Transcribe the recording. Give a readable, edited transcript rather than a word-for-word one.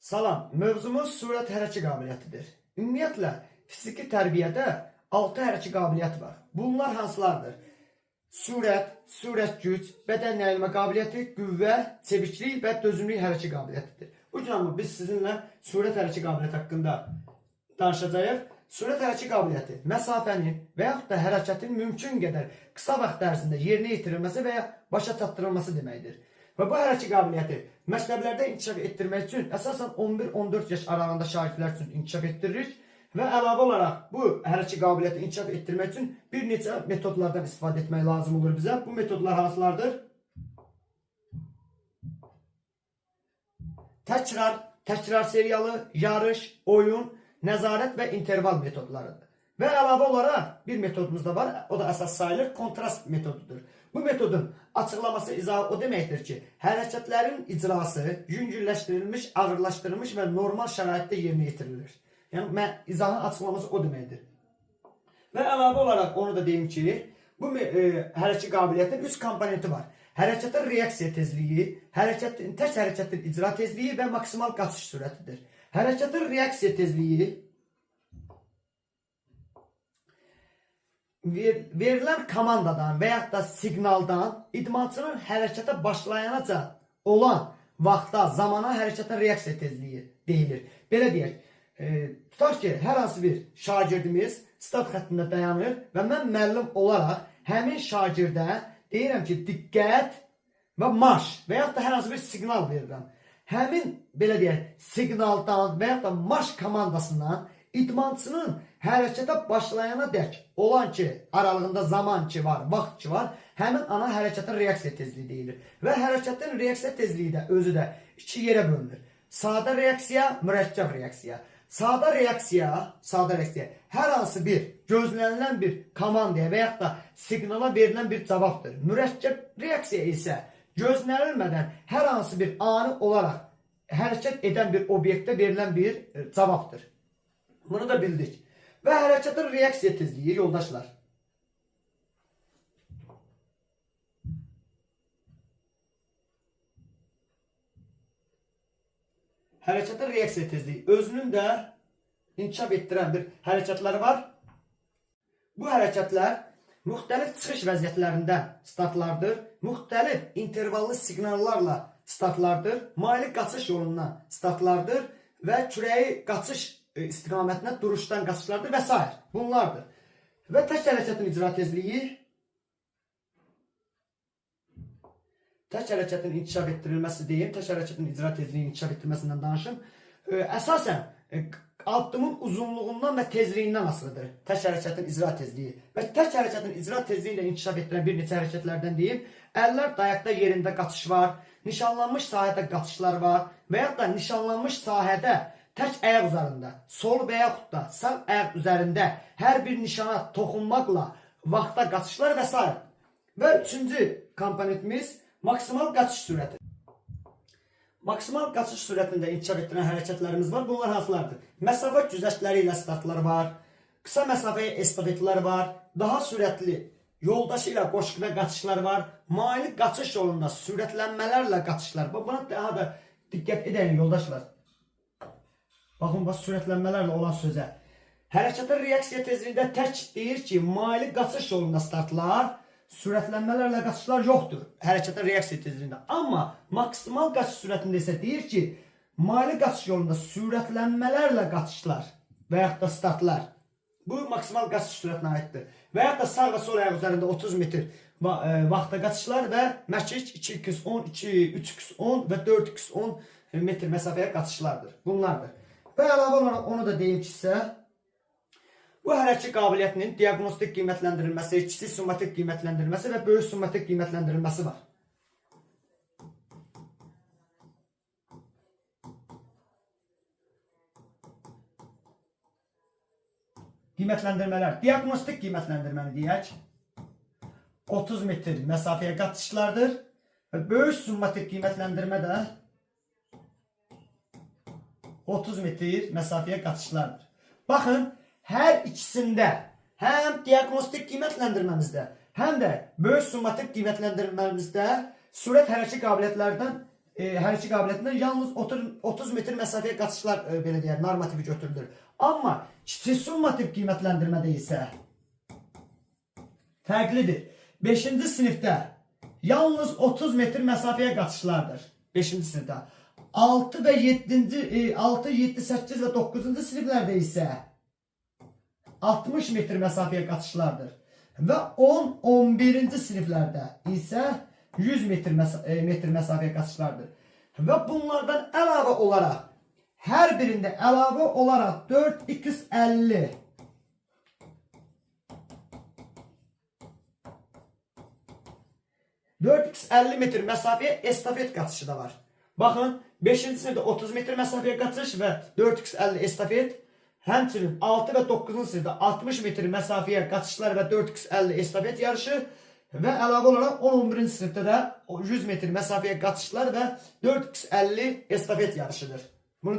Salam, mövzumuz surət hərəkə qabiliyyətidir. Ümumiyyətlə, fiziki tərbiyədə 6 hərəkə qabiliyyəti var. Bunlar hansılardır? Surət, surət güc, bədən yayılma qabiliyyəti, qüvvə, çeviklik və dözümlük hərəkə qabiliyyətidir. Bu gün biz sizinlə surət hərəkə qabiliyyəti haqqında danışacağıq. Surət hərəkə qabiliyyəti məsafənin və yaxud da hərəkətin mümkün qədər qısa vaxt ərzində yerinə yetirilməsi və ya başa çatdırılması deməkdir. Və bu hərəkə qabiliyyəti məktəblərdə inkişaf etdirmək üçün əsasən 11-14 yaş aralığında şagirdlər üçün inkişaf etdirilir və əlavə olaraq bu hərəkə qabiliyyəti inkişaf etdirmək üçün bir neçə metodlardan istifadə etmək lazım olur bizə. Bu metodlar hansılardır? Təkrar seriyalı, yarış, oyun, nəzarət və interval metodlarıdır. Və əlavə olaraq bir metodumuz da var, o da əsas sayılır, kontrast metodudur. Bu metodun açıqlaması, izahı o deməkdir ki, hərəkətlərin icrası yüngülləşdirilmiş, ağırlaşdırılmış və normal şəraitdə yerinə yetirilir. Yəni, izahın açıqlaması o deməkdir. Və əlavə olaraq onu da deyim ki, bu hərəkə qabiliyyətinin 3 komponenti var. Hərəkətin reaksiya tezliyi, tək hərəkətin icra tezliyi və maksimal qaçış sürətidir. Hərəkətin reaksiya tezliyi verilən komandadan və yaxud da siqnaldan idmançının hərəkətə başlayanacan olan vaxtda, zamana hərəkətin reaksiya tezliyi deyilir. Belə deyək, tutaq ki, hər hansı bir şagirdimiz start xəttində dayanır və mən müəllim olaraq həmin şagirdə deyirəm ki, diqqət və marş və yaxud da hər hansı bir siqnal verirəm. Həmin, belə deyək, siqnaldan və yaxud da marş komandasından idmançının hərəkətə başlayana dək olan ki, aralığında zaman ki var, vaxt ki var, həmin ana hərəkətin reaksiya tezliyi deyilir. Və hərəkətin reaksiya tezliyi də özü də iki yerə bölünür. Sadə reaksiya, mürəkkəb reaksiya. Sadə reaksiya hər hansı bir gözlənilən bir komandaya və yaxud da siqnala verilən bir cavabdır. Mürəkkəb reaksiya isə gözlənilmədən hər hansı bir ani olaraq hərəkət edən bir obyektə verilən bir cavabdır. Bunu da bildik. Və hərəkətin reaksiya tezliyi, yoldaşlar. Hərəkətin reaksiya tezliyi özünün də inkişaf etdirən bir hərəkətləri var. Bu hərəkətlər müxtəlif çıxış vəziyyətlərindən startlardır. Müxtəlif intervallı siqnallarla startlardır. Maylı qaçış yolundan startlardır və kürəyi qaçış istiqamətinə duruşdan qaçışlardır və s. Bunlardır. Və tək hərəkətin icra tezliyi, tək hərəkətin inkişaf etdirilməsi deyim, tək hərəkətin icra tezliyinin inkişaf etdirilməsindən danışım. Əsasən, addımın uzunluğundan və tezliyindən asılıdır tək hərəkətin icra tezliyi. Və tək hərəkətin icra tezliyi ilə inkişaf etdirən bir neçə hərəkətlərdən deyim. Əllər dayaqda yerində qaçış var, nişanlanmış sahədə qaçışlar var və yaxud da nişanlanmış sahədə tək ayaq üzərində, sol və yaxud da sağ ayaq üzərində hər bir nişana toxunmaqla vaxta qaçışlar və s. Və üçüncü komponentimiz maksimal qaçış sürəti. Maksimal qaçış sürətində inkişaf etdirən hərəkətlərimiz var. Bunlar hansılardır? Məsafə güzəştləri ilə startlar var, qısa məsafəyə estafetlər var, daha sürətli yoldaşı ilə qoşquna qaçışlar var, maylı qaçış yolunda sürətlənmələrlə qaçışlar. Buna daha da diqqət edin, yoldaşlar. Baxın, sürətlənmələrlə olan sözə. Hərəkətin reaksiya tezliyində tək deyir ki, maylı qaçış yolunda startlar, sürətlənmələrlə qaçışlar yoxdur hərəkətin reaksiya tezliyində. Amma maksimal qaçış sürətində isə deyir ki, maylı qaçış yolunda sürətlənmələrlə qaçışlar və yaxud da startlar. Bu maksimal qaçış sürətinə aiddir. Və yaxud da sağ və sol ayaq üzərində 30 metr vaxta qaçışlar və məkik 2x10, 3x10 və 4x10 metr məsafəyə qaçışlardır. Bunlardır. Və əlavə olaraq onu da deyim ki, bu hərəkə qabiliyyətinin diaqnostik qiymətləndirilməsi, kiçik summatik qiymətləndirilməsi və böyük summatik qiymətləndirilməsi var. Qiymətləndirmələr, diaqnostik qiymətləndirməni deyək, 30 metr məsafəyə qaçışlardır və böyük summatik qiymətləndirmə də 30 metr məsafəyə qaçışlardır. Baxın, hər ikisində, həm diaqnostik qiymətləndirməmizdə, həm də böyük summatik qiymətləndirməmizdə sürət hərəkə qabiliyyətlərdən hər iki qabiliyyətindən yalnız 30 metr məsafəyə qaçışlar belə deyək, normativi götürülür. Amma kiçik summativ qiymətləndirmədə isə fərqlidir. 5-ci sinifdə yalnız 30 metr məsafəyə qaçışlardır. 5-ci sinifdə. 6 və 7, 8 və 9-cu siniflərdə isə 60 metr məsafəyə qaçışlardır. Və 10, 11-ci siniflərdə isə 100 metr məsafəyə qaçışlardır. Və bunlardan əlavə olaraq, hər birində əlavə olaraq 4x50 4x50 metr məsafəyə estafet qaçışı da var. Baxın, 5-ci sinifdə 30 metr məsafəyə qaçış və 4x50 estafet, həmçinin 6 və 9-cu sinifdə 60 metr məsafəyə qaçışlar və 4x50 estafet yarışı və əlavə olaraq 11-ci sinifdə də 100 metr məsafəyə qaçışlar və 4x50 estafet yarışıdır.